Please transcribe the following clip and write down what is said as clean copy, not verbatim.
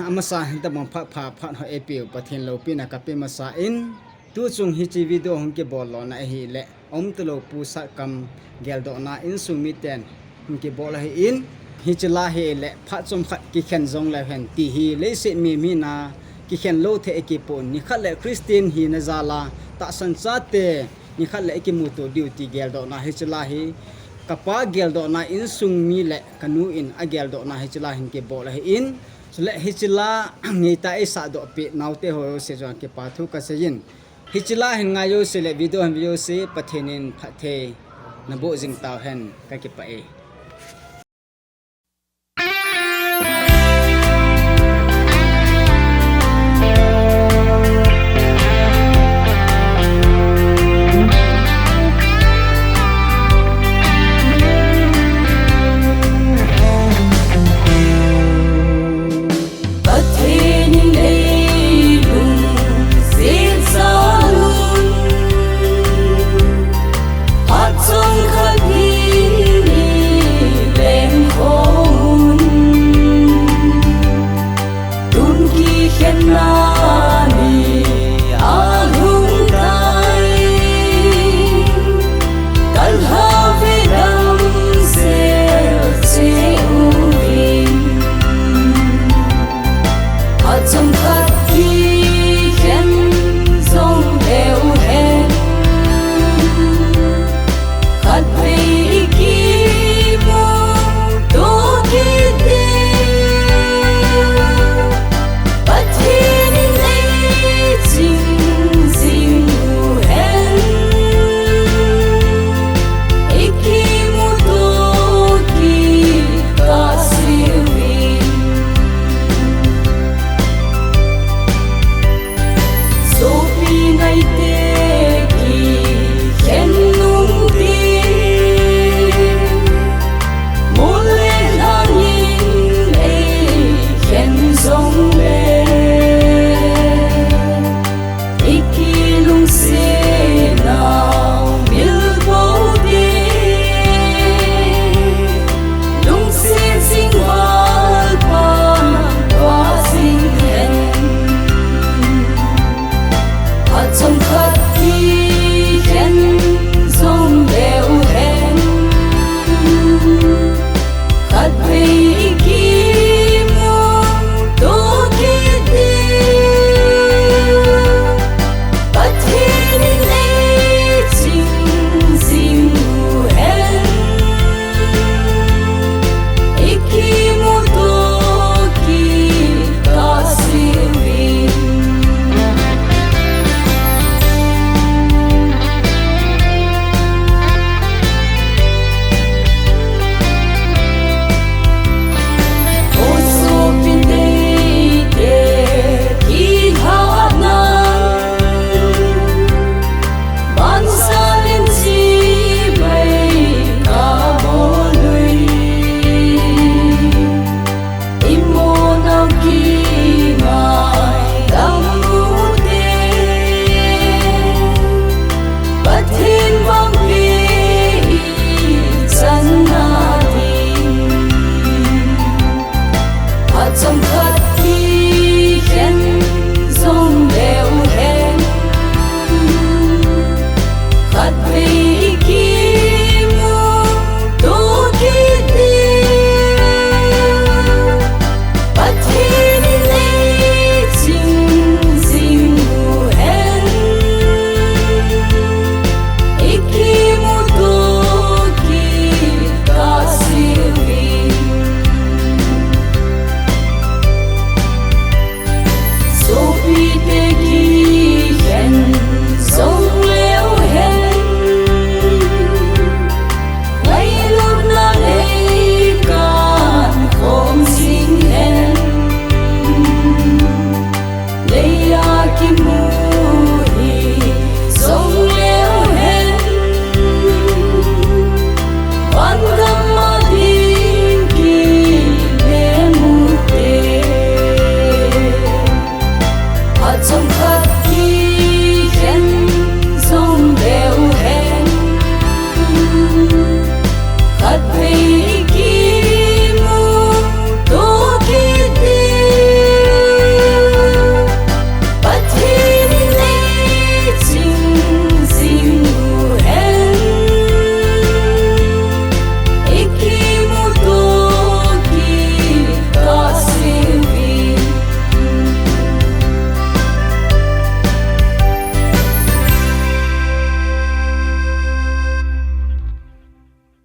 amasa hinta bang phat ho epiu pathin lo pina ka pe masa in tu chung hi chi video hong ke bol lo na hi le om to lo pu Satkam gel do na in sumi ten hong ke bol hi in hi chila he le Phatchom KHAT KIKHEN JONG LEUHEN ti hi le se mi na KIKHEN lo the ekipon ni khat le Christian hi na zala ta san cha te ni khat le ekimu to duty gel do na hi chila hi kapa gel do na in sung mi le kanu in a gel do na hi chila hin ke bol hi in sule hichila ngita isa do pe naute ho se jong ke pathu ka seyin hichila hin ngayo se le video se pathenin phathe na bo jing taw hen ka ke pa e